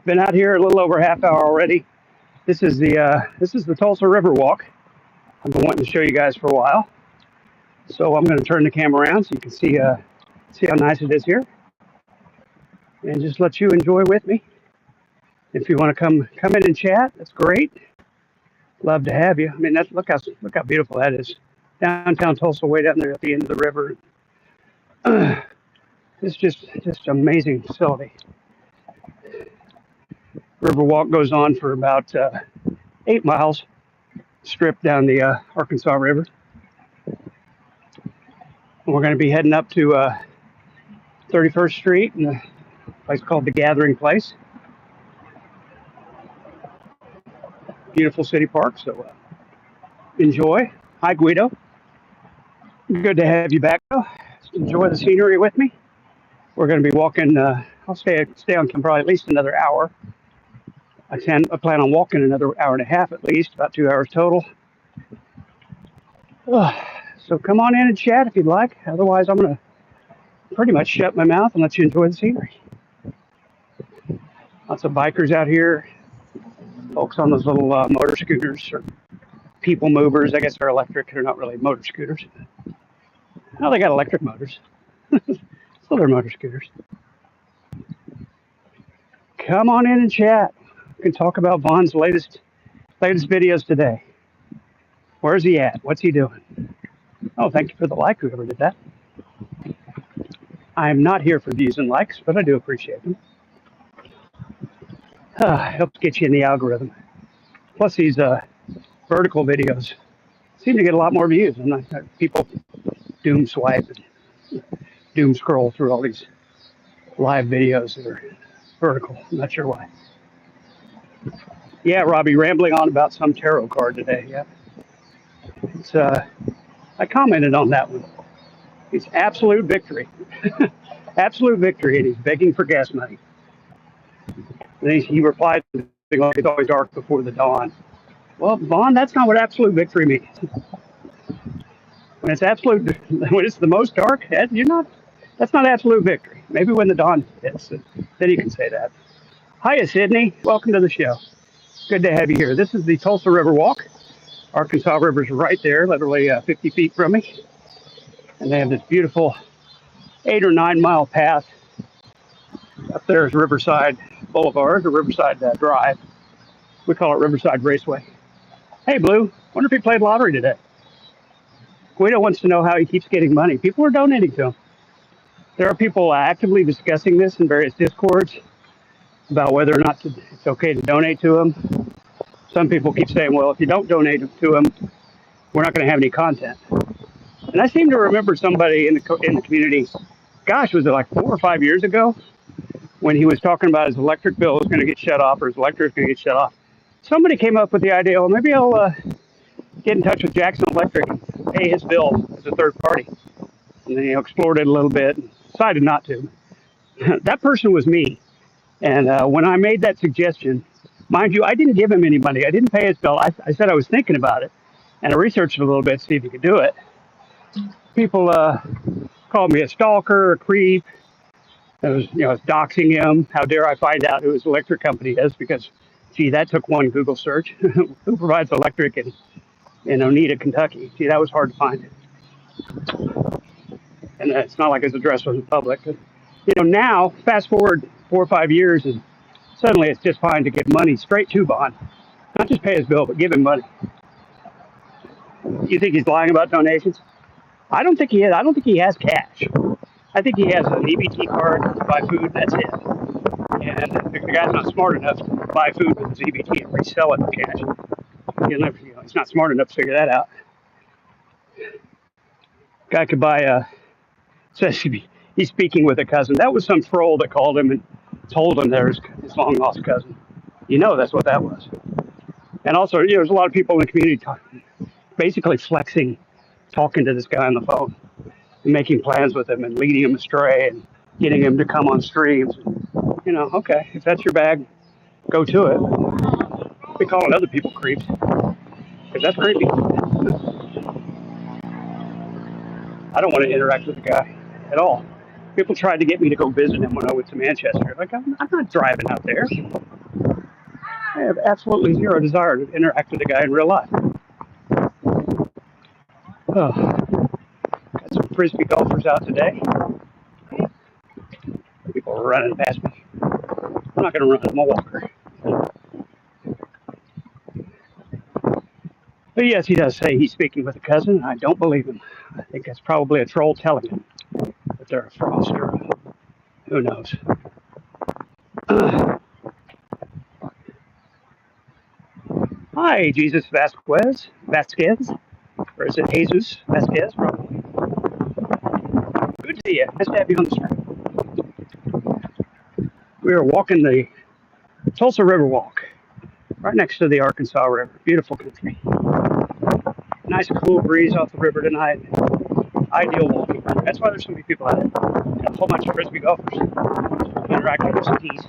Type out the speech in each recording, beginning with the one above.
Been out here a little over a half hour already. This is the Tulsa Riverwalk. I've been wanting to show you guys for a while. So I'm going to turn the camera around so you can see how nice it is here, and just let you enjoy with me. If you want to come in and chat, that's great. Love to have you. I mean, look how beautiful that is. Downtown Tulsa, way down there at the end of the river. It's just an amazing facility. Riverwalk goes on for about 8 miles, strip down the Arkansas River. And we're going to be heading up to 31st Street in a place called the Gathering Place. Beautiful city park, so enjoy. Hi, Guido. Good to have you back. Enjoy the scenery with me. We're going to be walking. I'll stay on probably at least another hour. I plan on walking another hour and a half at least, about 2 hours total. So come on in and chat if you'd like. Otherwise, I'm going to pretty much shut my mouth and let you enjoy the scenery. Lots of bikers out here. Folks on those little motor scooters or people movers. I guess they're electric. They're not really motor scooters. Oh, they got electric motors. So they're motor scooters. Come on in and chat. We can talk about Vaughn's latest videos today. Where's he at? What's he doing? Oh, thank you for the like, whoever did that. I'm not here for views and likes, but I do appreciate them. Helps get you in the algorithm. Plus, these vertical videos seem to get a lot more views, and people doom swipe and doom scroll through all these live videos that are vertical. I'm not sure why. Yeah, Robbie, rambling on about some tarot card today. Yeah, it's I commented on that one. It's absolute victory, absolute victory, and he's begging for gas money. And he replied, "It's always dark before the dawn." Well, Vaughn, that's not what absolute victory means. When it's the most dark, that's not absolute victory. Maybe when the dawn hits, then you can say that. Hiya, Sydney. Welcome to the show. Good to have you here. This is the Tulsa Riverwalk. Arkansas River's right there, literally 50 feet from me. And they have this beautiful 8 or 9 mile path. Up there is Riverside Boulevard, or Riverside Drive. We call it Riverside Raceway. Hey, Blue, wonder if he played lottery today. Guido wants to know how he keeps getting money. People are donating to him. There are people actively discussing this in various discords about whether or not it's okay to donate to him. Some people keep saying, well, if you don't donate to him, we're not going to have any content. And I seem to remember somebody in the community, gosh, was it like 4 or 5 years ago, when he was talking about his electric bill was going to get shut off, or his electric is going to get shut off. Somebody came up with the idea, well, maybe I'll get in touch with Jackson Electric and pay his bill as a third party. And then he explored it a little bit and decided not to. That person was me. And when I made that suggestion, mind you, I didn't give him any money. I didn't pay his bill. I said I was thinking about it. And I researched it a little bit to see if he could do it. People called me a stalker, a creep. I was doxing him. How dare I find out who his electric company is? Because, gee, that took one Google search. Who provides electric in Oneida, Kentucky? Gee, that was hard to find. And it's not like his address wasn't public. But, now, fast forward 4 or 5 years, and suddenly it's just fine to give money straight to Vaughn. Not just pay his bill, but give him money. You think he's lying about donations? I don't think he is. I don't think he has cash. I think he has an EBT card to buy food, and that's it. And the guy's not smart enough to buy food with his EBT and resell it for cash. He's not smart enough to figure that out. Guy could buy says he's speaking with a cousin. That was some troll that called him and told him there's his long lost cousin. That's what that was. And also, there's a lot of people in the community basically flexing, talking to this guy on the phone, and making plans with him and leading him astray and getting him to come on streams. Okay, if that's your bag, go to it. Be calling other people creeps, because that's creepy. I don't want to interact with the guy at all. People tried to get me to go visit him when I went to Manchester. Like, I'm not driving out there. I have absolutely zero desire to interact with the guy in real life. Oh, got some frisbee golfers out today. People are running past me. I'm not going to run. I'm a walker. But yes, he does say he's speaking with a cousin. I don't believe him. I think that's probably a troll telling him that they're a fraudster. Who knows? Hi, Jesus Vasquez, or is it Jesus Vasquez? Probably. Good to see you. Nice to have you on the street. We are walking the Tulsa Riverwalk, right next to the Arkansas River. Beautiful country. Nice cool breeze off the river tonight. Ideal walking. That's why there's so many people out. A whole bunch of frisbee golfers interacting with skis.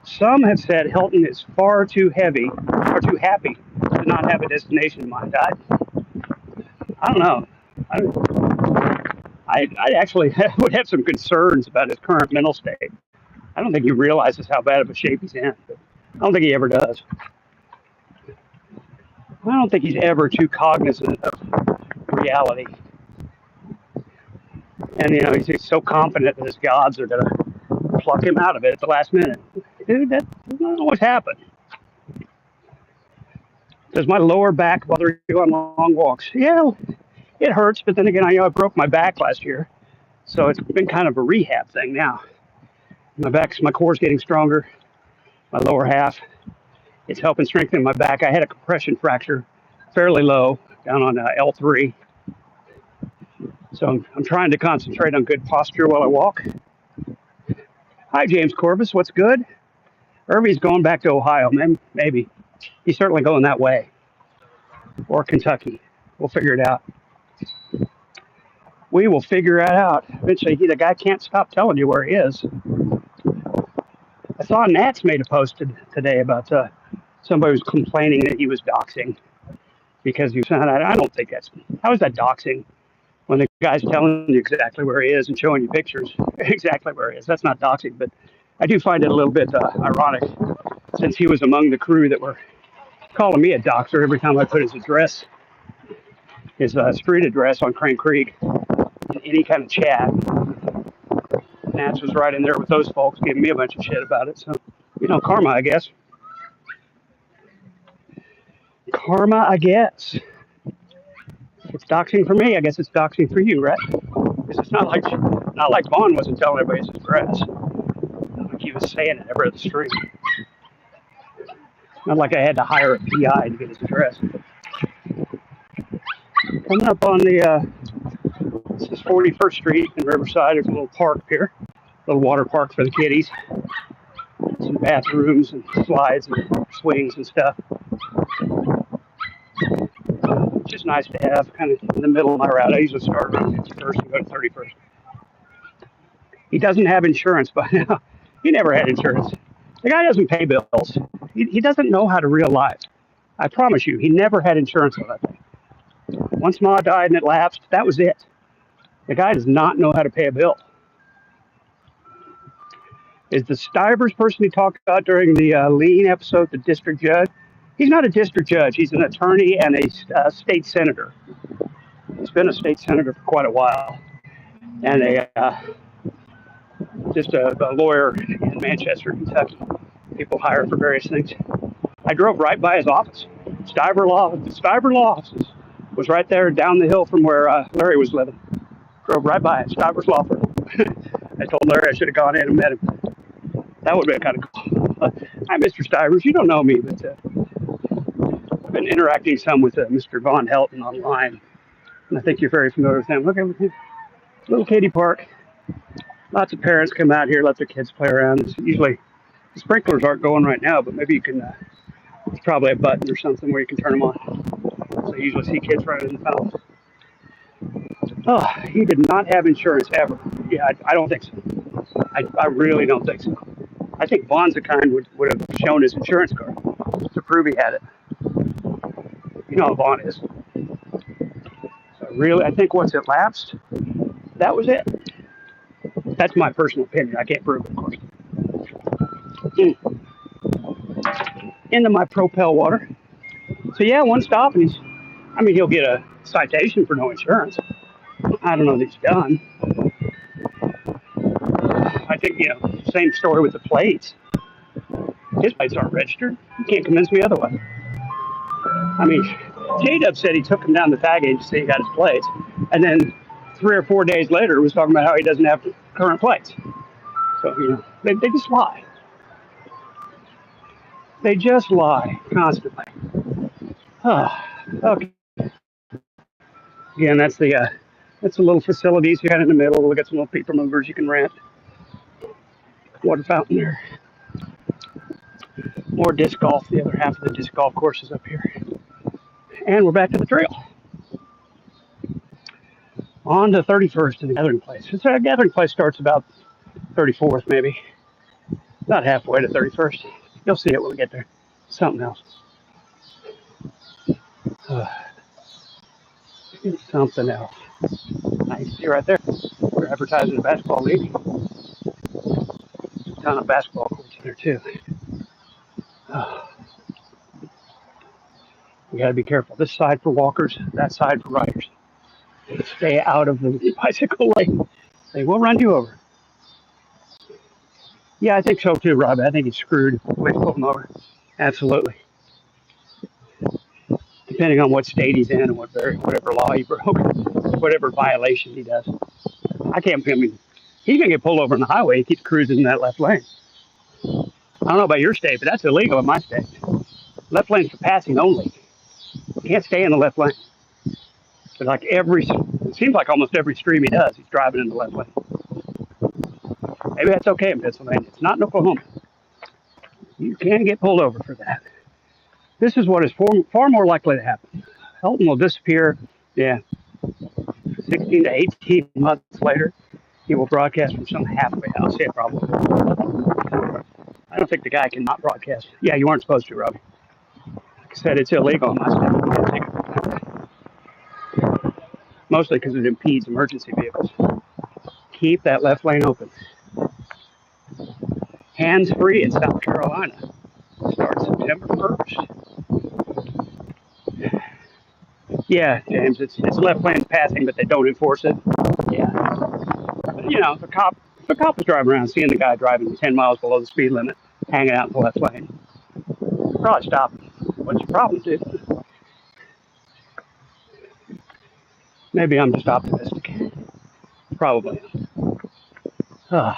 Some have said Hilton is far too heavy or too happy to not have a destination in mind. I don't know. I actually would have some concerns about his current mental state. I don't think he realizes how bad of a shape he's in. But I don't think he ever does. I don't think he's ever too cognizant of reality. And, he's so confident that his gods are going to pluck him out of it at the last minute. Dude, that doesn't always happen. Does my lower back bother you on long walks? Yeah, it hurts, but then again, I broke my back last year. So it's been kind of a rehab thing now. My core's getting stronger. My lower half, it's helping strengthen my back. I had a compression fracture, fairly low, down on L3. So I'm trying to concentrate on good posture while I walk. Hi, James Corvus. What's good? Irvy's going back to Ohio. Maybe. He's certainly going that way. Or Kentucky. We'll figure it out. We will figure it out. Eventually, the guy can't stop telling you where he is. I saw Nats made a post today about somebody was complaining that he was doxing because he was. I don't think that's. How is that doxing? When the guy's telling you exactly where he is and showing you pictures exactly where he is. That's not doxing, but I do find it a little bit ironic since he was among the crew that were calling me a doxer every time I put his address, his street address on Crane Creek in any kind of chat. Nats was right in there with those folks giving me a bunch of shit about it. So, karma, I guess. Karma, I guess. It's doxing for me. I guess it's doxing for you, right? Because it's not like Vaughn wasn't telling everybody his address. Not like he was saying it every other street. Not like I had to hire a PI to get his address. Coming up on this is 41st Street in Riverside. There's a little park here, a little water park for the kiddies. Some bathrooms and slides and swings and stuff. Just nice to have, kind of in the middle of my route. I usually start around 51st and go to 31st. He doesn't have insurance by now. He never had insurance. The guy doesn't pay bills. He doesn't know how to real life. I promise you, he never had insurance on that thing. Once Ma died and it lapsed, that was it. The guy does not know how to pay a bill. Is the Stivers person he talked about during the lien episode the district judge? He's not a district judge. He's an attorney and a state senator. He's been a state senator for quite a while. And just a lawyer in Manchester, Kentucky. People hire for various things. I drove right by his office. The Stiver Law office was right there down the hill from where Larry was living. Drove right by it, Stiver's Law Firm. I told Larry I should have gone in and met him. That would have been kind of cool. Hi, Mr. Stivers. You don't know me, but I've been interacting some with Mr. Von Helton online. And I think you're very familiar with him. Look at him. Little kiddie park. Lots of parents come out here, let their kids play around. It's usually, the sprinklers aren't going right now, but maybe you can, there's probably a button or something where you can turn them on. So you usually see kids running in the fountain. Oh, he did not have insurance ever. Yeah, I don't think so. I really don't think so. I think Vaughn's the kind would have shown his insurance card to prove he had it. You know how Vaughn is. So really, I think once it lapsed, that was it. That's my personal opinion. I can't prove it, of course. into my Propel water. So yeah, one stop, and he'll get a citation for no insurance. I don't know that he's done. I think, same story with the plates. His plates aren't registered. You can't convince me otherwise. I mean, J-Dub said he took him down the tag agency to say he got his plates, and then 3 or 4 days later was talking about how he doesn't have current plates. So, they just lie. They just lie constantly. Okay. Again, that's the little facilities you got in the middle. We got some little people movers you can rent. Water fountain there. More disc golf. The other half of the disc golf course is up here. And we're back to the trail. On to 31st in the gathering place. So our gathering place starts about 34th, maybe. About halfway to 31st. You'll see it when we get there. Something else. Something else. Now you can see right there. We're advertising the basketball league. There's a ton of basketball courts in there too. You got to be careful. This side for walkers, that side for riders. Stay out of the bicycle lane. They will run you over. Yeah, I think so too, Rob. I think he's screwed if we pull him over. Absolutely. Depending on what state he's in and whatever law he broke, whatever violation he does. He's gonna get pulled over on the highway. He keeps cruising in that left lane. I don't know about your state, but that's illegal in my state. Left lane's for passing only. You can't stay in the left lane. But it seems like almost every stream he does, he's driving in the left lane. Maybe that's okay in Pennsylvania. It's not in Oklahoma. You can get pulled over for that. This is what is far more likely to happen. Helton will disappear, 16 to 18 months later. He will broadcast from some halfway house. Yeah, probably. I don't think the guy can not broadcast. Yeah, you aren't supposed to, Robbie. Like I said, it's illegal in my state. Mostly because it impedes emergency vehicles. Keep that left lane open. Hands-free in South Carolina. Starts September 1st. Yeah, James, it's left lane passing, but they don't enforce it. Yeah. But, if a cop was driving around, seeing the guy driving 10 miles below the speed limit, hanging out in the left lane, probably stop him. What's your problem, dude? Maybe I'm just optimistic. Probably. Oh,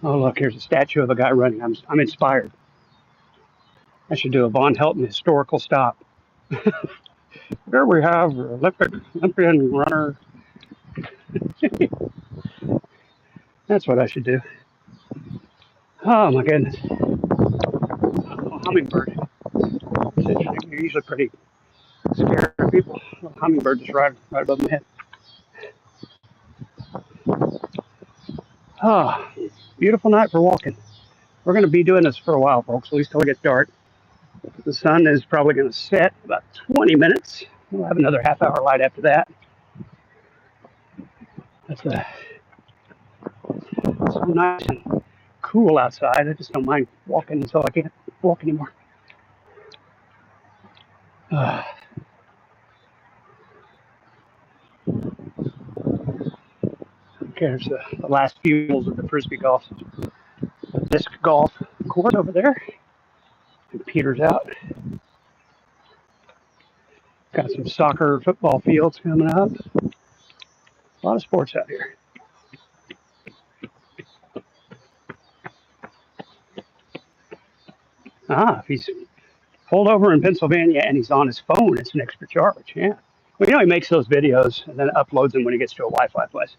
look, here's a statue of a guy running. I'm inspired. I should do a Von Helton historical stop. Here we have Olympian runner. That's what I should do. Oh my goodness. Oh, hummingbird. You're usually pretty scared of people. A hummingbird just right above my head. Oh, beautiful night for walking. We're going to be doing this for a while, folks, at least till it gets dark. The sun is probably going to set about 20 minutes. We'll have another half-hour light after that. It's so nice and cool outside. I just don't mind walking until I can't walk anymore. There's the last few holes of the frisbee golf, disc golf course over there. It peters out. Got some soccer, football fields coming up. A lot of sports out here. If he's pulled over in Pennsylvania and he's on his phone, it's an extra charge. Yeah. Well, he makes those videos and then uploads them when he gets to a Wi-Fi place.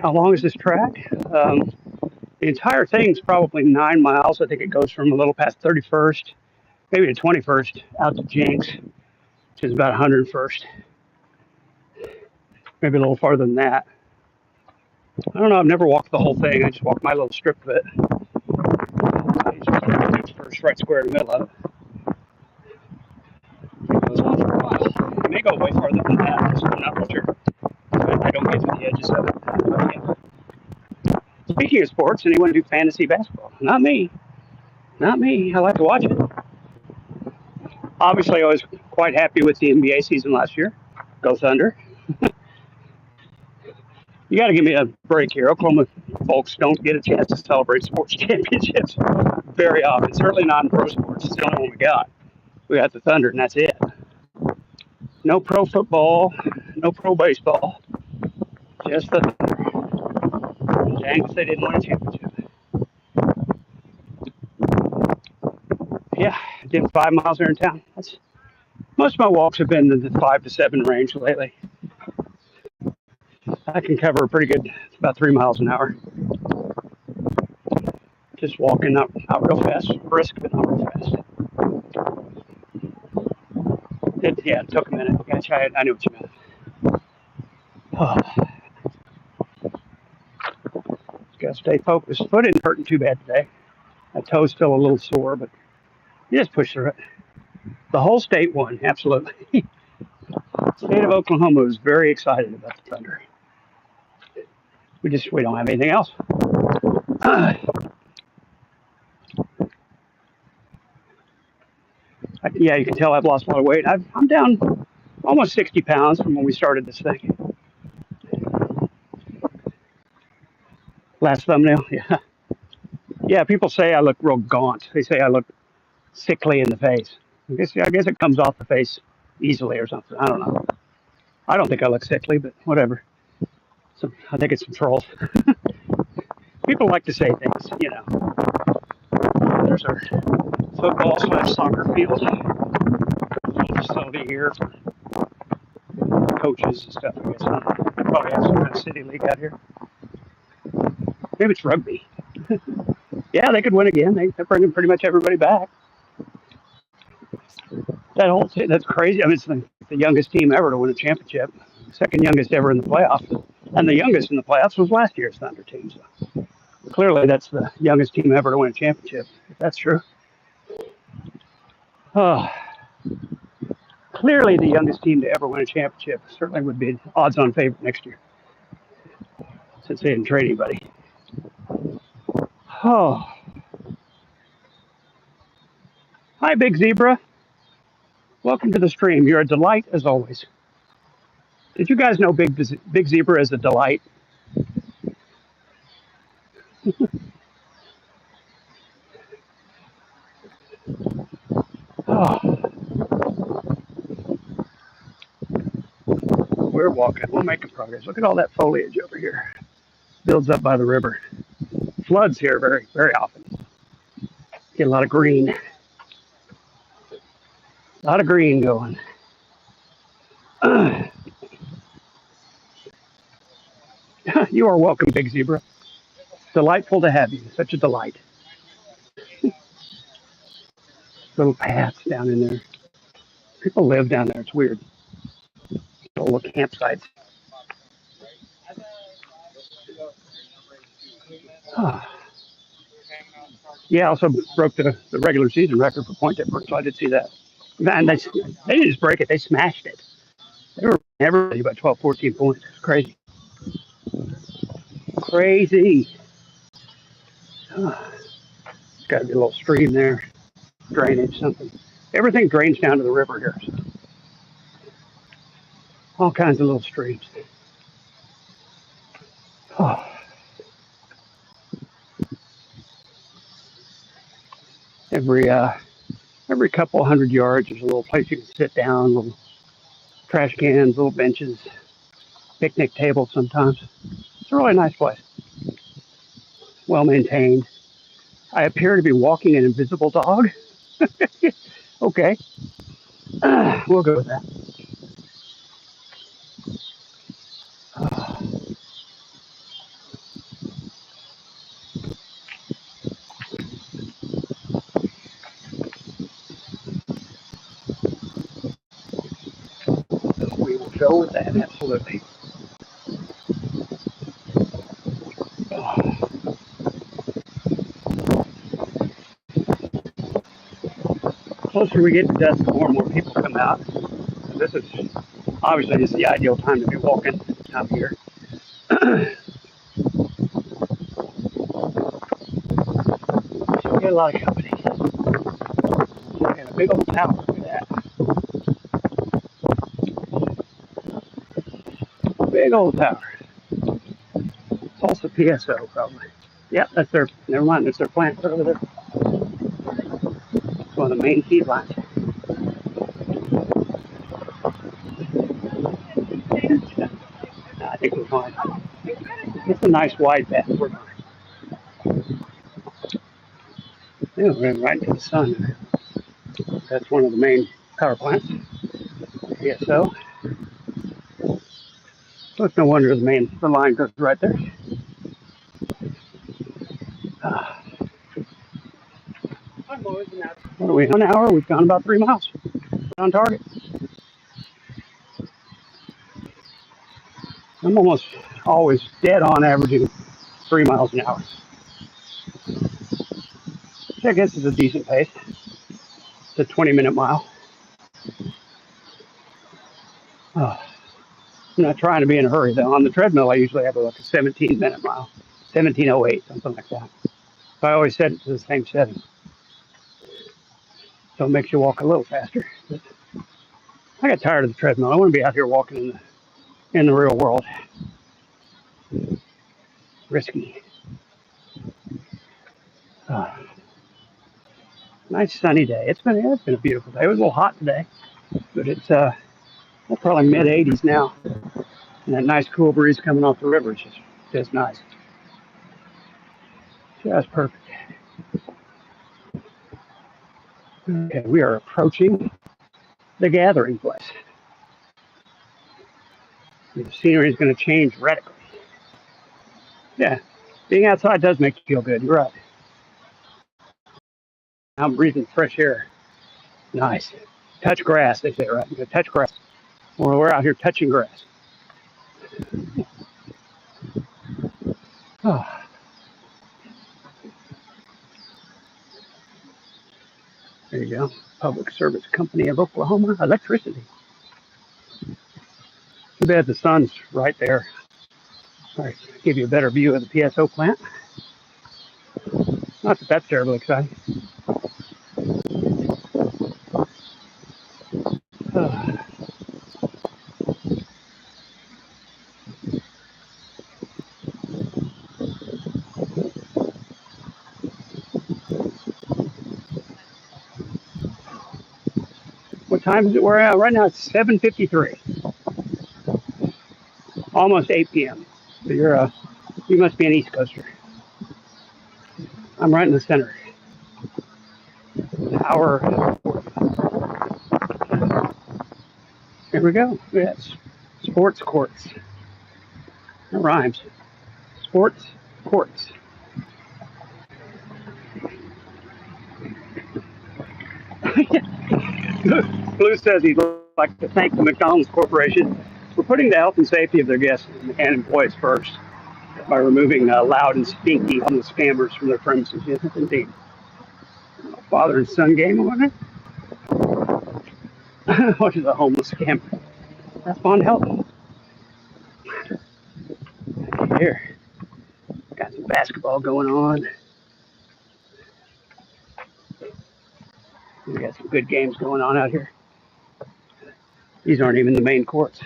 How long is this track? The entire thing's probably 9 miles. I think it goes from a little past 31st, maybe to 21st, out to Jenks, which is about 101st. Maybe a little farther than that. I don't know. I've never walked the whole thing. I just walked my little strip of it. First, right square in the middle of it. It goes on for a while. It may go way farther than that. I'm not sure. I don't get to the edges of it. Speaking of sports, anyone do fantasy basketball? Not me. Not me. I like to watch it. Obviously, I was quite happy with the NBA season last year. Go Thunder. You got to give me a break here. Oklahoma folks don't get a chance to celebrate sports championships very often. Certainly not in pro sports. It's the only one we got. We got the Thunder, and that's it. No pro football, no pro baseball. Just the Thunder. Dang if they didn't win a championship. Yeah, I did 5 miles here in town. Most of my walks have been in the 5 to 7 range lately. I can cover a pretty good, about 3 miles an hour. Just walking, not real fast, brisk, but not real fast. It took a minute. Gosh, I knew what you meant. Oh, gotta stay focused. Foot isn't hurting too bad today. My toe's still a little sore, but you just push through it. The whole state won, absolutely. The state of Oklahoma was very excited about the Thunder. We don't have anything else. Yeah, you can tell I've lost a lot of weight. I'm down almost 60 pounds from when we started this thing. Last thumbnail, yeah. Yeah, people say I look real gaunt. They say I look sickly in the face. I guess it comes off the face easily or something. I don't know. I don't think I look sickly, but whatever. I think it's some trolls. People like to say things. There's our football/soccer field. Facility here for coaches and stuff. I guess probably have some kind of city league out here. Maybe it's rugby. Yeah, they could win again. They're bringing pretty much everybody back. That's crazy. I mean, it's the youngest team ever to win a championship. Second youngest ever in the playoffs. And the youngest in the playoffs was last year's Thunder team. So clearly, that's the youngest team ever to win a championship, if that's true. Oh, clearly, the youngest team to ever win a championship certainly would be odds-on favorite next year, since they didn't trade anybody. Oh. Hi, Big Zebra. Welcome to the stream. You're a delight, as always. Did you guys know Big Zebra is a delight? Oh. We're walking. We're making progress. Look at all that foliage over here. Builds up by the river. Floods here very, very often. Get a lot of green. A lot of green going. You are welcome, Big Zebra. Delightful to have you. Such a delight. Little paths down in there. People live down there. It's weird. Little campsites. Oh. Yeah, also broke the regular season record for point at Brookside. I did see that. And they didn't just break it, they smashed it. They were everybody about 12, 14 points. It's crazy. Crazy. Oh. Got to be a little stream there. Drainage, something. Everything drains down to the river here. So. All kinds of little streams. Oh. Every couple 100 yards, there's a little place you can sit down, little trash cans, little benches, picnic tables sometimes. It's a really nice place. Well maintained. I appear to be walking an invisible dog. Okay. We'll go with that. We will go with that, absolutely. Closer we get to dusk, more and more people come out. So this is obviously the ideal time to be walking this time of year. a lot of company. And a big old tower. Look at that. Big old tower. It's also PSO, probably. Yep, that's their, never mind, that's their plant over there. It's one of the main feed lines. I think we're fine. It's a nice wide path. We're fine. Yeah, we're right into the sun. That's one of the main power plants. PSO. So it's no wonder the line goes right there. What are we, 1 hour? We've gone about 3 miles. On target. I'm almost always dead on averaging 3 miles an hour. Which I guess is a decent pace. It's a 20-minute mile. Oh, I'm not trying to be in a hurry though. On the treadmill, I usually have like a 17-minute mile, 17:08, something like that. So I always set it to the same setting. So it makes you walk a little faster. But I got tired of the treadmill. I want to be out here walking in the real world. Risky. Nice sunny day. It's been a beautiful day. It was a little hot today, but it's probably mid 80s now. And that nice cool breeze coming off the river is just nice. Just perfect. Okay, we are approaching the gathering place. The scenery is going to change radically. Yeah, being outside does make you feel good. You're right. I'm breathing fresh air. Nice. Touch grass, they say, right? You touch grass. Well, we're out here touching grass. Oh. There you go. Public Service Company of Oklahoma Electricity. Too bad the sun's right there. All right, give you a better view of the PSO plant. Not that that's terribly exciting. Oh. What time is it? We're at right now. It's 7:53, almost 8 p.m. So you must be an East Coaster. I'm right in the center. An hour. Here we go. Yes, sports courts. That rhymes. Sports courts. Blue says he'd like to thank the McDonald's Corporation for putting the health and safety of their guests and employees first by removing loud and stinky homeless scammers from their premises. Yes, indeed. Father and son game on it. What is a homeless scammer? That's Bond Helton. Here, got some basketball going on. We got some good games going on out here. These aren't even the main courts.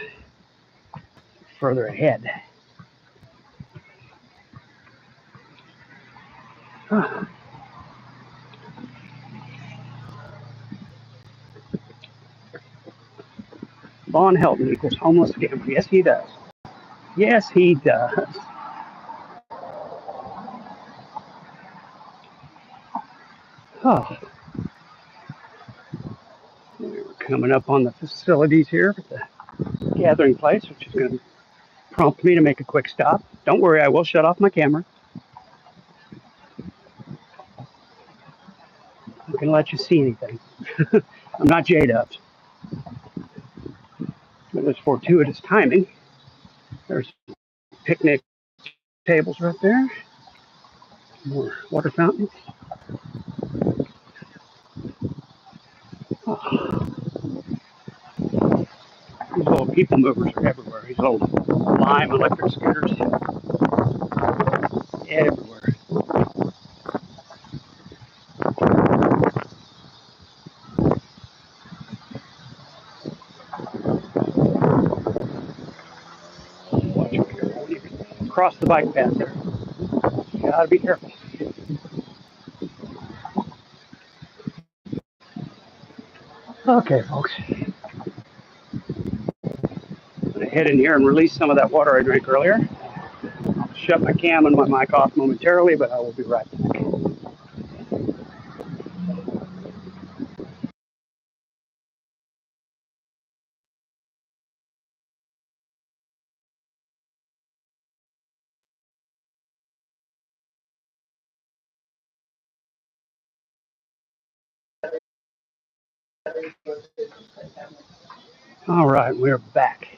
Further ahead. Von Helton equals homeless scammer. Yes, he does. Yes, he does. Oh. We're coming up on the facilities here at the gathering place, which is going to prompt me to make a quick stop. Don't worry, I will shut off my camera. I'm going to let you see anything. I'm not J-Dubs. But it's fortuitous timing. There's picnic tables right there. More water fountains. Oh. These little people movers are everywhere. These little lime electric scooters. Everywhere. across the bike path there. You gotta be careful. Okay, folks. I'm gonna head in here and release some of that water I drank earlier. I'll shut my cam and my mic off momentarily, but I will be right back. All right, we're back.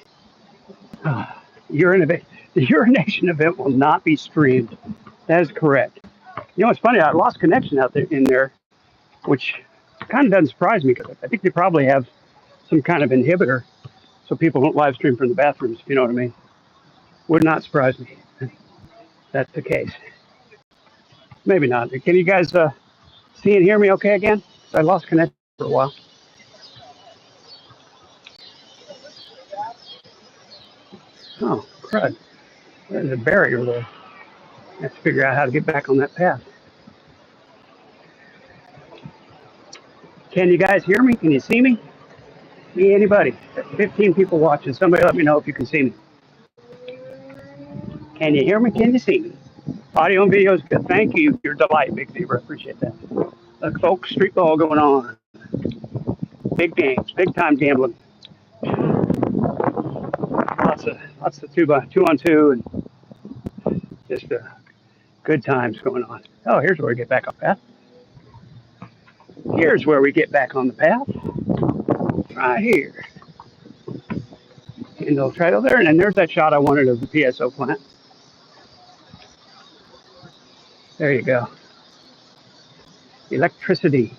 The urination event will not be streamed. That is correct. You know, it's funny. I lost connection out there in there, which kind of doesn't surprise me because I think they probably have some kind of inhibitor so people don't live stream from the bathrooms. If you know what I mean? Would not surprise me. If that's the case. Maybe not. Can you guys see and hear me okay again? I lost connection for a while. Oh, crud. There's a barrier there. I have to figure out how to get back on that path. Can you guys hear me? Can you see me? Me, anybody? 15 people watching. Somebody let me know if you can see me. Can you hear me? Can you see me? Audio and video is good. Thank you. Your delight, Big Zebra. Appreciate that. Look, folks, street ball going on. Big games, big time gambling. Lots of two on two, and just good times going on. Oh, here's where we get back on path. Here's where we get back on the path. Right here. And they'll try over there, and then there's that shot I wanted of the PSO plant. There you go. Electricity,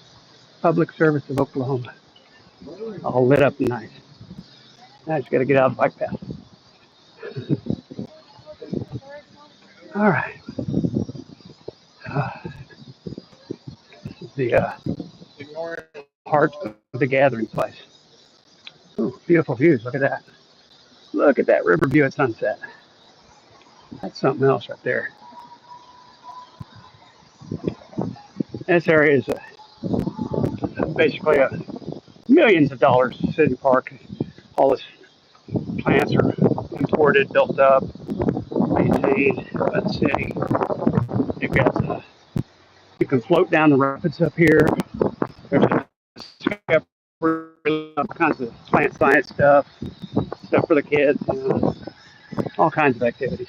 Public Service of Oklahoma. All lit up and nice. Now I just got to get out of the bike path. All right. The heart of the gathering place. Ooh, beautiful views. Look at that. Look at that river view at sunset. That's something else right there. This area is basically a millions of dollars city park. All this plants are imported, built up, maintained by the city. You've got you can float down the rapids up here. There's all kinds of plant science stuff for the kids, all kinds of activities.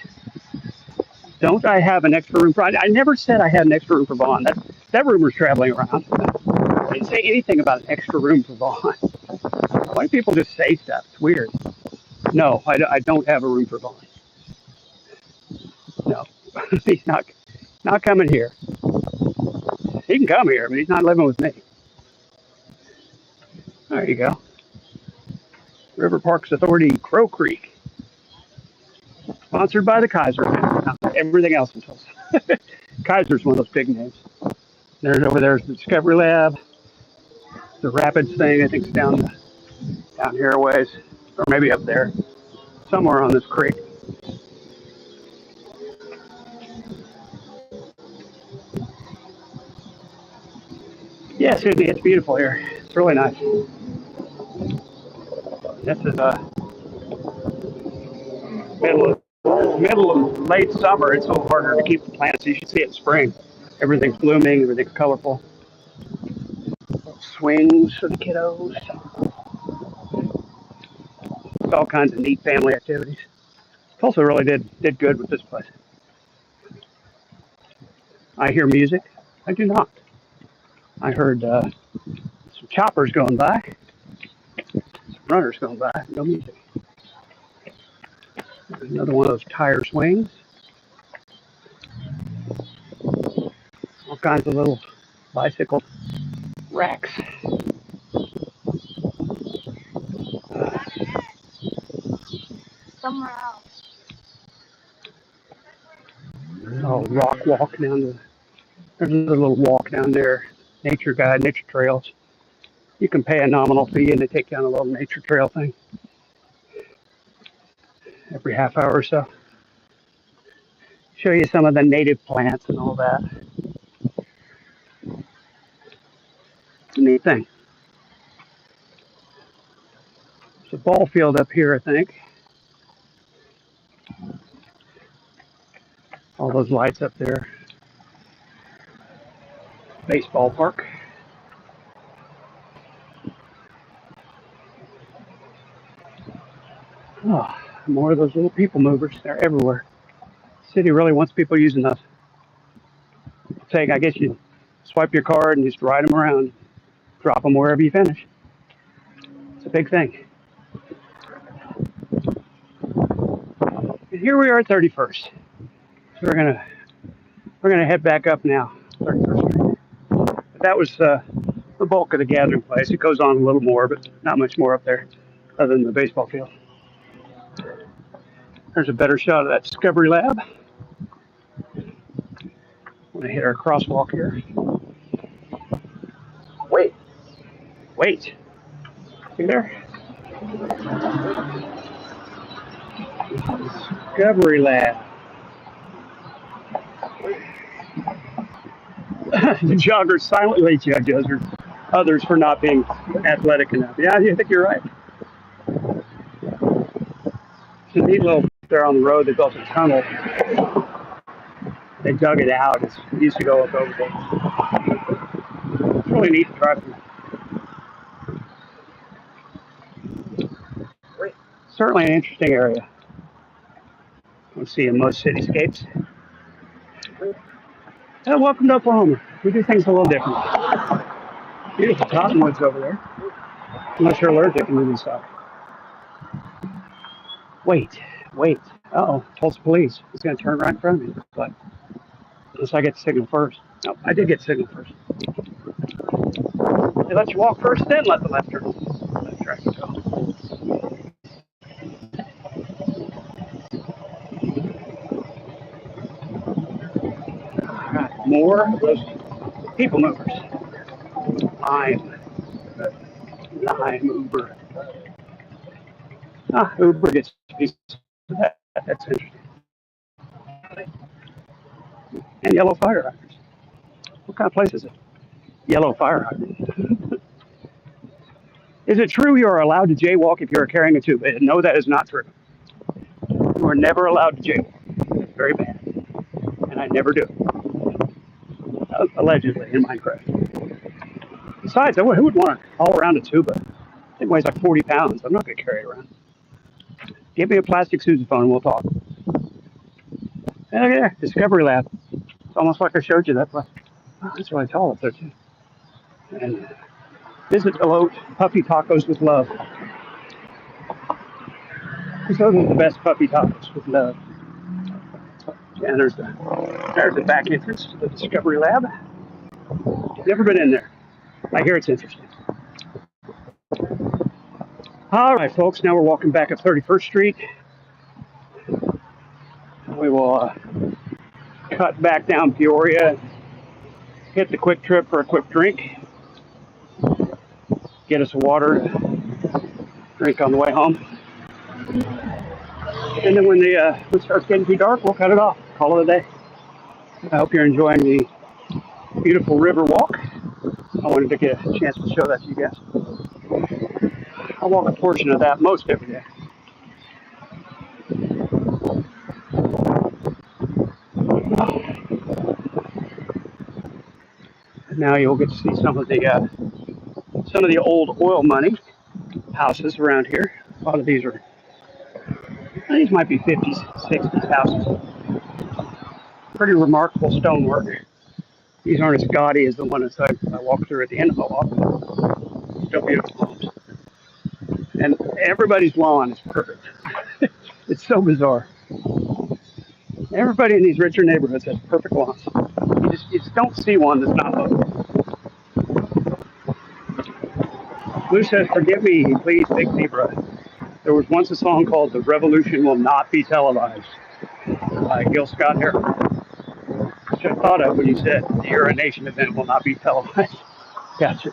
Don't I have an extra room for? I never said I had an extra room for Vaughn. That rumor's traveling around. I didn't say anything about an extra room for Vaughn. Why do people just say stuff? It's weird. No, I don't have a room for Vaughn. No, he's not coming here. He can come here, but he's not living with me. There you go. River Parks Authority, Crow Creek. Sponsored by the Kaiser. Everything else in Tulsa. Kaiser's one of those big names. There's over there's the Discovery Lab. The Rapids thing, I think, is down here a ways, or maybe up there, somewhere on this creek. Yeah, Sydney, it's beautiful here. It's really nice. This is middle of late summer. It's a little harder to keep the plants. You should see it in spring. Everything's blooming. Everything's colorful. Swings for the kiddos. All kinds of neat family activities. Tulsa really did good with this place. I hear music. I do not. I heard some choppers going by, some runners going by. No music. Another one of those tire swings. All kinds of little bicycle racks. Somewhere else. Oh, rock walk down the. There's a little walk down there. Nature guide, nature trails. You can pay a nominal fee and they take you on a little nature trail thing every half hour or so. Show you some of the native plants and all that. Neat thing. There's a ball field up here, I think. All those lights up there. Baseball park. Oh, more of those little people movers. They're everywhere. City really wants people using those. Take, I guess you swipe your card and just ride them around, drop them wherever you finish. It's a big thing. And here we are at 31st. So we're gonna head back up now, 31st Street. But that was the bulk of the gathering place. It goes on a little more, but not much more up there, other than the baseball field. There's a better shot of that Discovery Lab. I'm gonna hit our crosswalk here. Wait. See there? Discovery Lab. The joggers silently judge others for not being athletic enough. Yeah, I think you're right. It's a neat little there on the road. They built a tunnel. They dug it out. It used to go up over there. It's really neat to drive through. Certainly an interesting area. We'll see in most cityscapes. Welcome to Oklahoma. We do things a little different. Beautiful cottonwoods over there. Unless you're allergic and moving stuff. Wait. Uh-oh, Tulsa police. He's going to turn right in front of me. But unless I get the signal first. No, I did get the signal first. They let you walk first, then let the left traffic go. All right, more of those people movers. Lime Uber. Uber gets a piece of that. That's interesting. And yellow fire hydrants. What kind of place is it? Yellow fire hydrant. Is it true you are allowed to jaywalk if you are carrying a tube? No, that is not true. You are never allowed to jaywalk. It's very bad. And I never do. Allegedly, in Minecraft. Besides, who would want to haul around a tuba? It weighs like 40 pounds. I'm not going to carry it around. Give me a plastic sousaphone and we'll talk. And look at there, Discovery Lab. It's almost like I showed you that place. Oh, it's really tall up there, too. And visit Delote Puppy Tacos with Love. Those are the best puppy tacos with love. And there's the back entrance to the Discovery Lab. Never been in there. I hear it's interesting. All right, folks, now we're walking back up 31st Street. We will cut back down Peoria, hit the Quick Trip for a quick drink, get us a water, drink on the way home. And then when it starts getting too dark, we'll cut it off, call it a day. I hope you're enjoying the beautiful Riverwalk. I wanted to get a chance to show that to you guys. I walk a portion of that most every day. Now you'll get to see some of the old oil money houses around here. A lot of these might be 50s, 60s houses. Pretty remarkable stonework. These aren't as gaudy as the ones I walked through at the end of the walk. Still beautiful homes. And everybody's lawn is perfect. It's so bizarre. Everybody in these richer neighborhoods has perfect lawns. You just don't see one that's not local. Blue says, "Forgive me, please, Big Zebra. There was once a song called 'The Revolution Will Not Be Televised' by Gil Scott-Heron, which I thought of when you said the urination event will not be televised." Gotcha.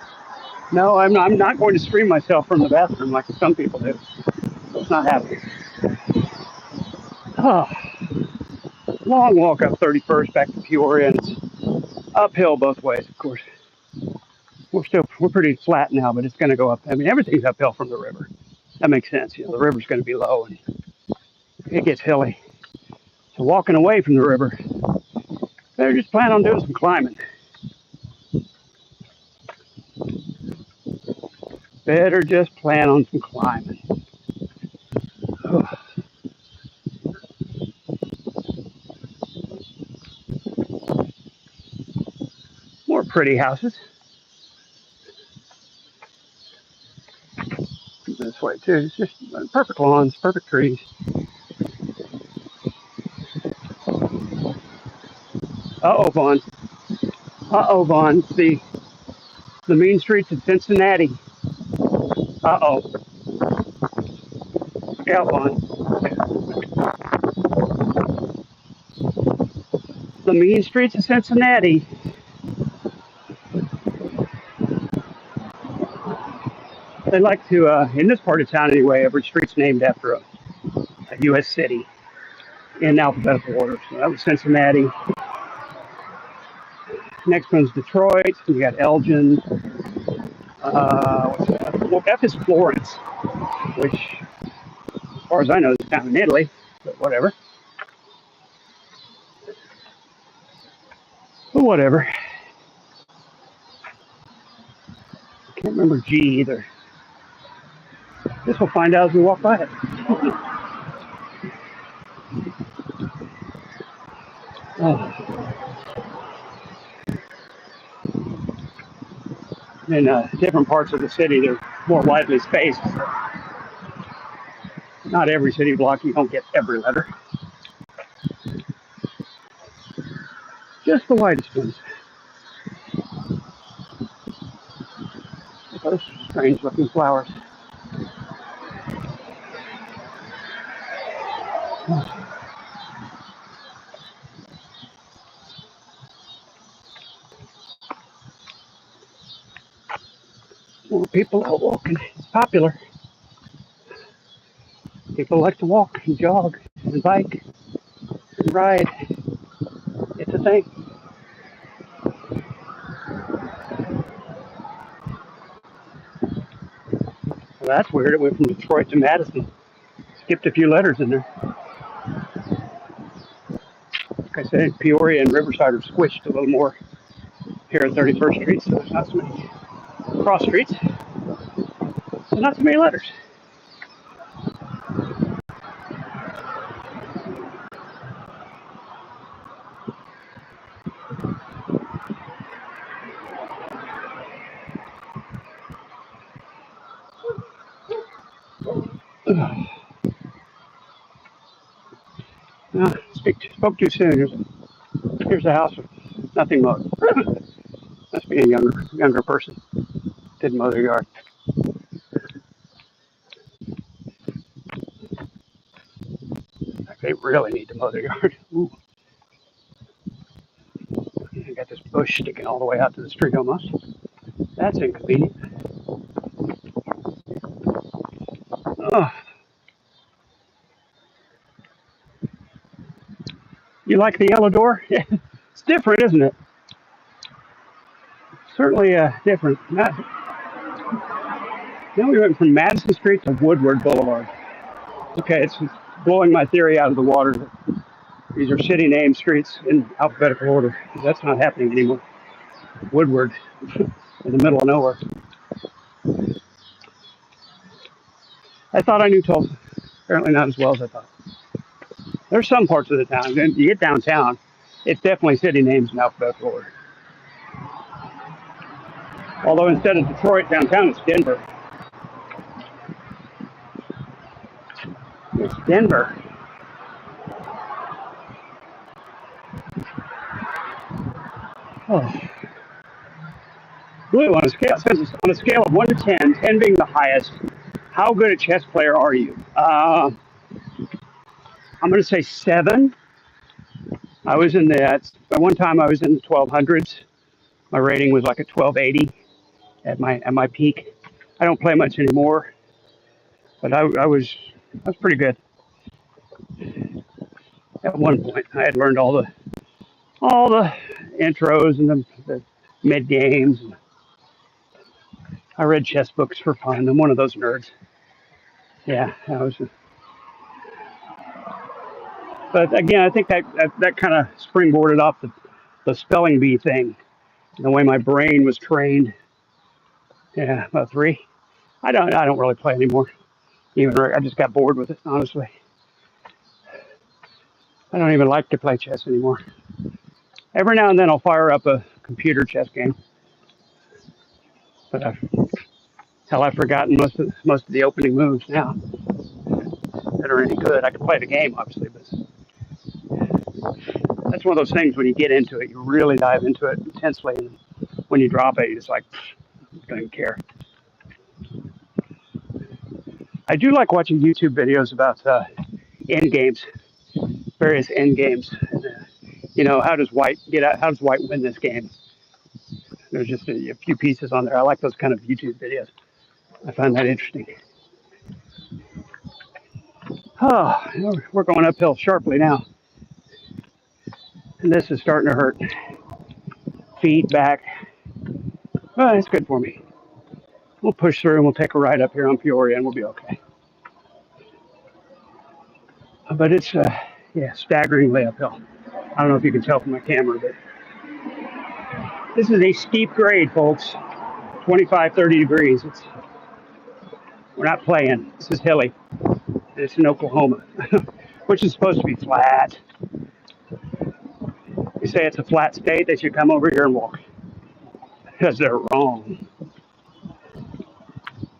No, I'm not going to stream myself from the bathroom like some people do. It's not happening. Oh. Long walk up 31st back to Peoria, and it's uphill both ways, of course. We're pretty flat now, but it's going to go up. I mean, everything's uphill from the river. That makes sense. You know, the river's going to be low and it gets hilly. So walking away from the river, better just plan on doing some climbing. Better just plan on some climbing. Oh, more pretty houses. This way too. It's just perfect lawns, perfect trees. Uh-oh, Vaughn. Uh-oh, Vaughn. The mean streets of Cincinnati. Uh-oh. Yeah, Vaughn. The mean streets of Cincinnati. They like to, in this part of town anyway, every street's named after a U.S. city in alphabetical order. So that was Cincinnati. Next one's Detroit. You got Elgin. What's that? Well, F is Florence, which, as far as I know, is down in Italy, but whatever. But whatever. Can't remember G either. Guess we'll find out as we walk by it. Oh. In different parts of the city, they're more widely spaced. So not every city block, you don't get every letter. Just the widest ones. Those strange looking flowers. More people out walking. It's popular. People like to walk and jog and bike and ride. It's a thing. Well, that's weird. It went from Detroit to Madison. Skipped a few letters in there. Like I said, Peoria and Riverside are squished a little more here at 31st Street, so there's not so many cross streets. So not so many letters. Spoke too soon. Here's a house with nothing mowed. Must be a younger person. Didn't mow their yard. They really need to mow their yard. Ooh. I got this bush sticking all the way out to the street almost. That's inconvenient. Oh. You like the yellow door? It's different, isn't it? Certainly different. Now we went from Madison Street to Woodward Boulevard. Okay, it's blowing my theory out of the water. These are city name streets in alphabetical order. That's not happening anymore. Woodward, in the middle of nowhere. I thought I knew Tulsa. Apparently not as well as I thought. There's some parts of the town. Then you get downtown, it's definitely city names in alphabetical order. Although instead of Detroit, downtown it's Denver. It's Denver. Oh. Blue, on a scale of 1 to 10, 10 being the highest, how good a chess player are you? I'm going to say 7. I was in at one time I was in the 1200s. My rating was like a 1280 at my peak. I don't play much anymore, but I was pretty good. At one point, I had learned all the intros and the mid games. And I read chess books for fun. I'm one of those nerds. Yeah, I was. But again, I think that kind of springboarded off the spelling bee thing, the way my brain was trained. Yeah, about three. I don't really play anymore. Even I just got bored with it, honestly. I don't even like to play chess anymore. Every now and then I'll fire up a computer chess game, but I've forgotten most of the opening moves now that are any good. I can play the game, obviously, but that's one of those things when you get into it, you really dive into it intensely, and when you drop it, you just like, don't even care. I do like watching YouTube videos about end games, various end games. How does white get out? How does white win this game? There's just a few pieces on there. I like those kind of YouTube videos. I find that interesting. Oh, we're going uphill sharply now, and this is starting to hurt. Feet back. Oh, that's good for me. We'll push through and we'll take a ride up here on Peoria and we'll be okay. But it's, staggeringly uphill. I don't know if you can tell from my camera, but this is a steep grade, folks. 25, 30 degrees. We're not playing. This is hilly. It's in Oklahoma, which is supposed to be flat. You say it's a flat state, they should come over here and walk. Because they're wrong.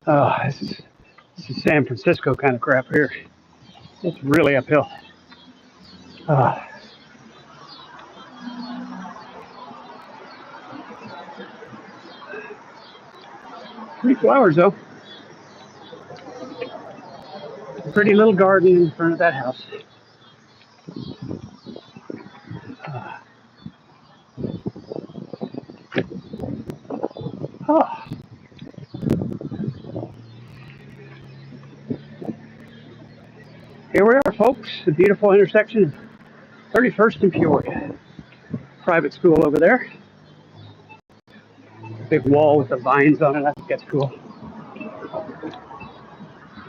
Oh, this is San Francisco kind of crap here. It's really uphill. Pretty flowers, though. A pretty little garden in front of that house. Here we are, folks. The beautiful intersection of 31st and Peoria. Private school over there. Big wall with the vines on it. I think that's cool.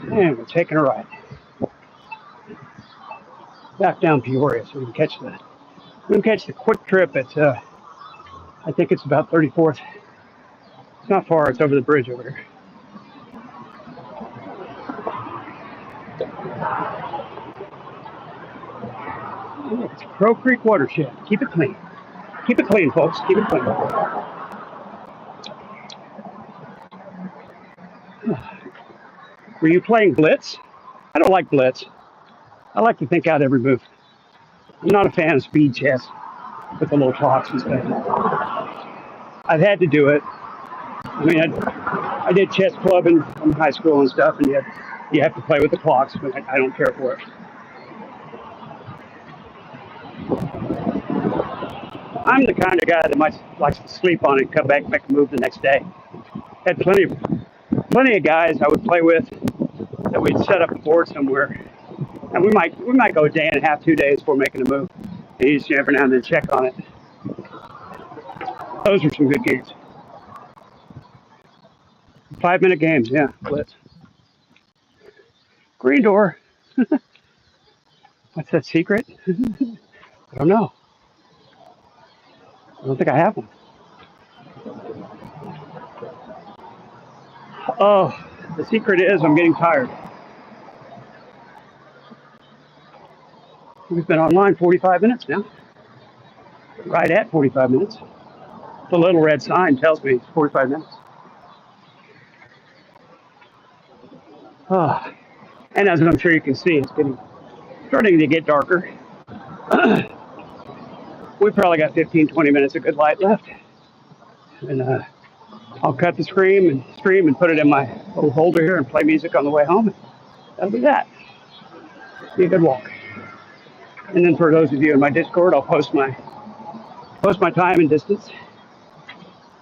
And we're taking a ride back down Peoria so we can catch the quick trip at I think it's about 34th. It's not far. It's over the bridge over here. Oh, it's Crow Creek watershed. Keep it clean. Keep it clean, folks. Keep it clean. Were you playing Blitz? I don't like Blitz. I like to think out every move. I'm not a fan of speed chess with the little clocks and stuff. I've had to do it. I mean, I did chess club in high school and stuff, and you have to play with the clocks, but I don't care for it. I'm the kind of guy that likes to sleep on it and come back and make a move the next day. Had plenty of guys I would play with that we'd set up a board somewhere, and we might go a day and a half, 2 days before making a move. And you just every now and then check on it. Those were some good games. 5-minute games, yeah, Blitz. Green door. What's that secret? I don't know. I don't think I have one. Oh, the secret is I'm getting tired. We've been online 45 minutes now. Right at 45 minutes. The little red sign tells me it's 45 minutes. Oh, and as I'm sure you can see, it's starting to get darker. We probably got 15, 20 minutes of good light left. And I'll cut the stream and put it in my little holder here and play music on the way home. That'll be that. Be a good walk. And then for those of you in my Discord, I'll post my time and distance,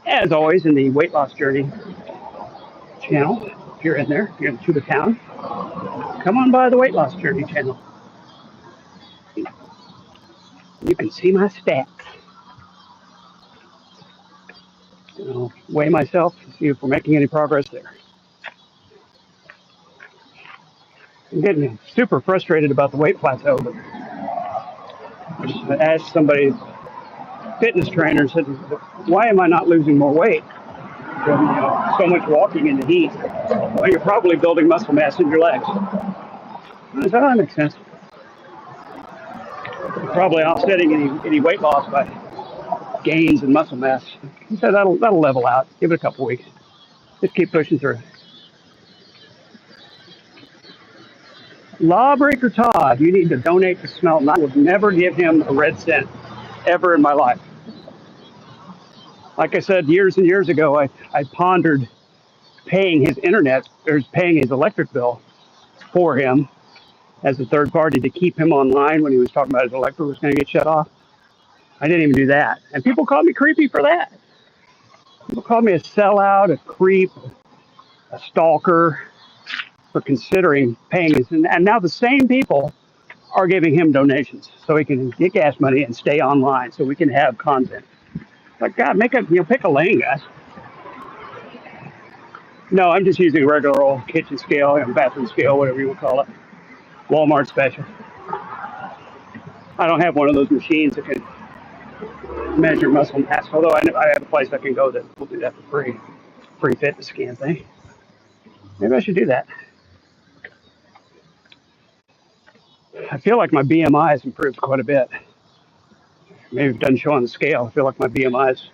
as always, in the Weight Loss Journey channel. If you're in there, if you're in Tuba Town, come on by the Weight Loss Journey channel. You can see my stats. Weigh myself, see if we're making any progress there. I'm getting super frustrated about the weight plateau, but I asked somebody, fitness trainer, said, why am I not losing more weight? From, so much walking in the heat. Well, you're probably building muscle mass in your legs. I said, oh, that makes sense. You're probably offsetting any weight loss by gains in muscle mass. He said that'll level out. Give it a couple weeks. Just keep pushing through. Lawbreaker Todd, you need to donate to Smelton. I would never give him a red cent ever in my life. Like I said years and years ago, I pondered paying his internet or paying his electric bill for him as a third party to keep him online when he was talking about his electric was going to get shut off. I didn't even do that. And people called me creepy for that. People called me a sellout, a creep, a stalker for considering paying his. And now the same people are giving him donations so he can get gas money and stay online so we can have content. Like, God, pick a lane, guys. No, I'm just using a regular old kitchen scale, bathroom scale, whatever you would call it. Walmart special. I don't have one of those machines that can measure muscle mass, although I have a place I can go that will do that for free. Free fitness scan thing. Maybe I should do that. I feel like my BMI has improved quite a bit. Maybe it doesn't show on the scale. I feel like my BMI is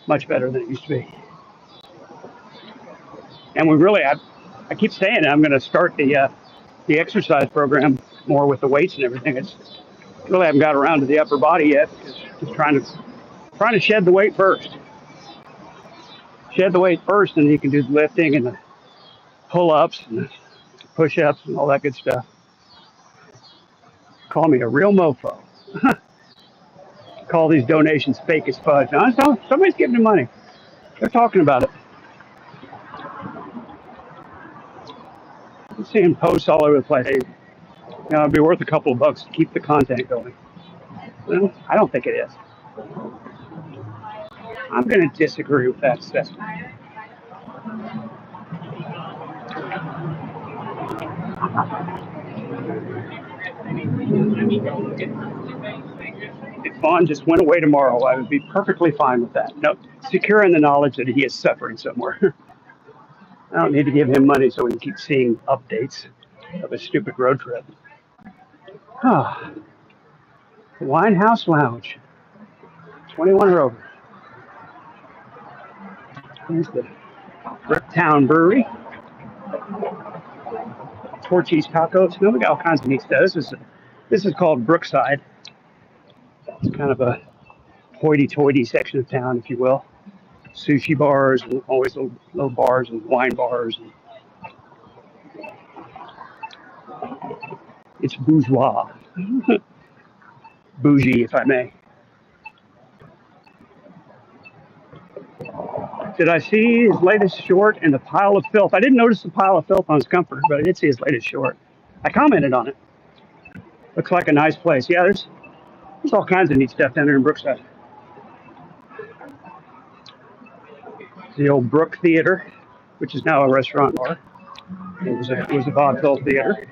much better than it used to be. And I keep saying it, I'm going to start the exercise program more with the weights and everything. It's really haven't got around to the upper body yet because just trying to shed the weight first. Shed the weight first, and you can do the lifting and the pull-ups and the push-ups and all that good stuff. Call me a real mofo. Call these donations fake as fudge. Now, somebody's giving them money. They're talking about it. I'm seeing posts all over the place. Hey, it'd be worth a couple of bucks to keep the content going. Well, I don't think it is. I'm going to disagree with that assessment. If Vaughn just went away tomorrow, I would be perfectly fine with that. No, secure in the knowledge that he is suffering somewhere. I don't need to give him money so we can keep seeing updates of a stupid road trip. Winehouse Lounge, 21 or over. Here's the Bricktown Brewery. Torchy's Tacos. We got all kinds of neat stuff. This is called Brookside. It's kind of a hoity-toity section of town, if you will. Sushi bars, and always little bars and wine bars. It's bourgeois. Bougie, if I may. Did I see his latest short in the pile of filth? I didn't notice the pile of filth on his comforter, but I did see his latest short. I commented on it. Looks like a nice place. Yeah, there's all kinds of neat stuff down there in Brookside. The old Brook Theater, which is now a restaurant bar. It was a vaudeville theater.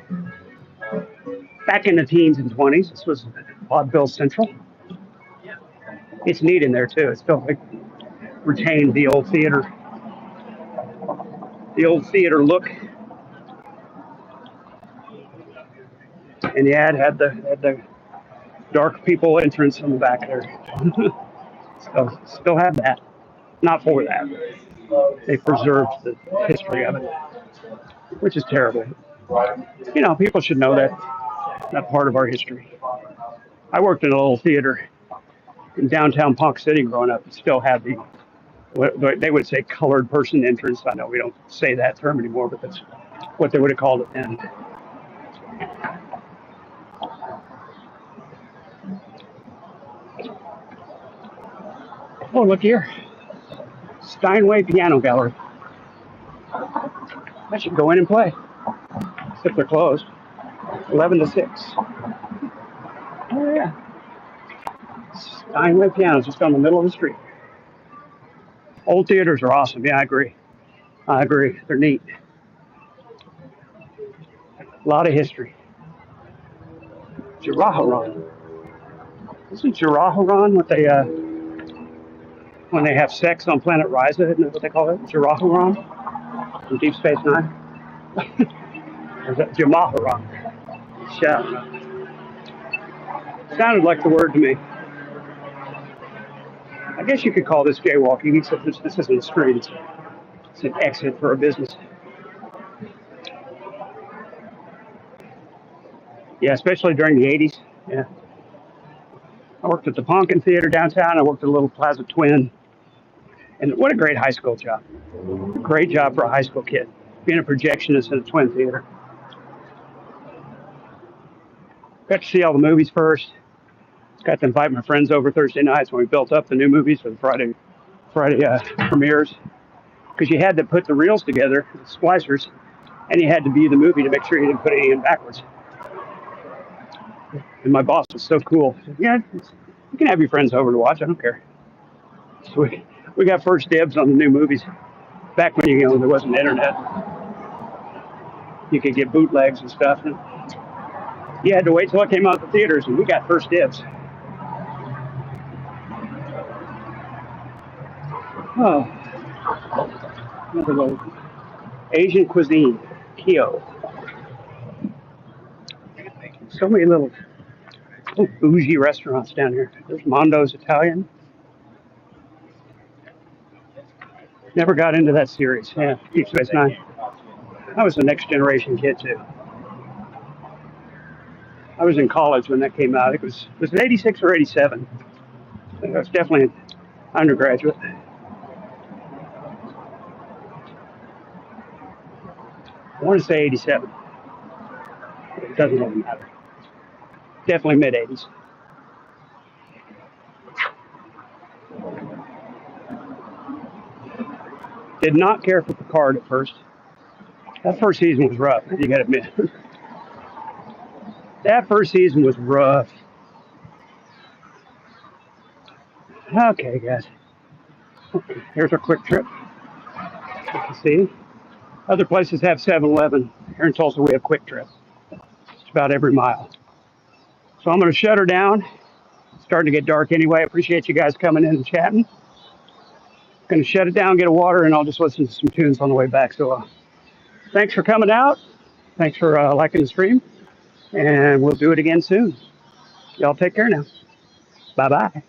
Back in the teens and 20s, this was Vaudeville Central. It's neat in there too. It's still like retained the old theater look. And the ad had the dark people entrance on the back there. Still have that. Not for that. They preserved the history of it, which is terrible. People should know that part of our history. I worked in a little theater in downtown Ponca City growing up and still had what they would say colored person entrance. I know we don't say that term anymore, but that's what they would have called it then. Oh, look here. Steinway Piano Gallery. I should go in and play. Except they're closed. 11 to 6. Oh, yeah. Steinway Piano's just on the middle of the street. Old theaters are awesome. Yeah, I agree. I agree. They're neat. A lot of history. Jiraharan. Isn't Jiraharan what they when they have sex on planet Risa? Isn't that what they call it? Jiraharan from Deep Space Nine. Or is that Jamaharan? Yeah. Sounded like the word to me. I guess you could call this jaywalking, except this isn't a street. It's an exit for a business. Yeah, especially during the 80s. Yeah. I worked at the Ponkin Theater downtown. I worked at a little Plaza Twin. And what a great high school job. Great job for a high school kid, being a projectionist at a Twin Theater. Got to see all the movies first. Got to invite my friends over Thursday nights when we built up the new movies for the Friday premieres. Because you had to put the reels together, the splicers, and you had to view the movie to make sure you didn't put anything backwards. And my boss was so cool. He said, yeah, you can have your friends over to watch. I don't care. So we got first dibs on the new movies. Back when there wasn't internet, you could get bootlegs and stuff. And you had to wait till it came out the theaters, and we got first dibs. Oh, another little Asian cuisine, Kyo. So many little bougie restaurants down here. There's Mondo's Italian. Never got into that series. Yeah, Deep Space Nine. I was a Next Generation kid too. I was in college when that came out. Was it 86 or 87? I was definitely an undergraduate. I want to say 87. It doesn't really matter. Definitely mid 80s. Did not care for Picard at first. That first season was rough, you gotta admit. That first season was rough. Okay, guys. Here's our quick trip. You can see. Other places have 7-Eleven. Here in Tulsa, we have Quick Trip. Just about every mile. So I'm going to shut her down. It's starting to get dark anyway. I appreciate you guys coming in and chatting. Going to shut it down, get a water, and I'll just listen to some tunes on the way back. So thanks for coming out. Thanks for liking the stream. And we'll do it again soon. Y'all take care now. Bye-bye.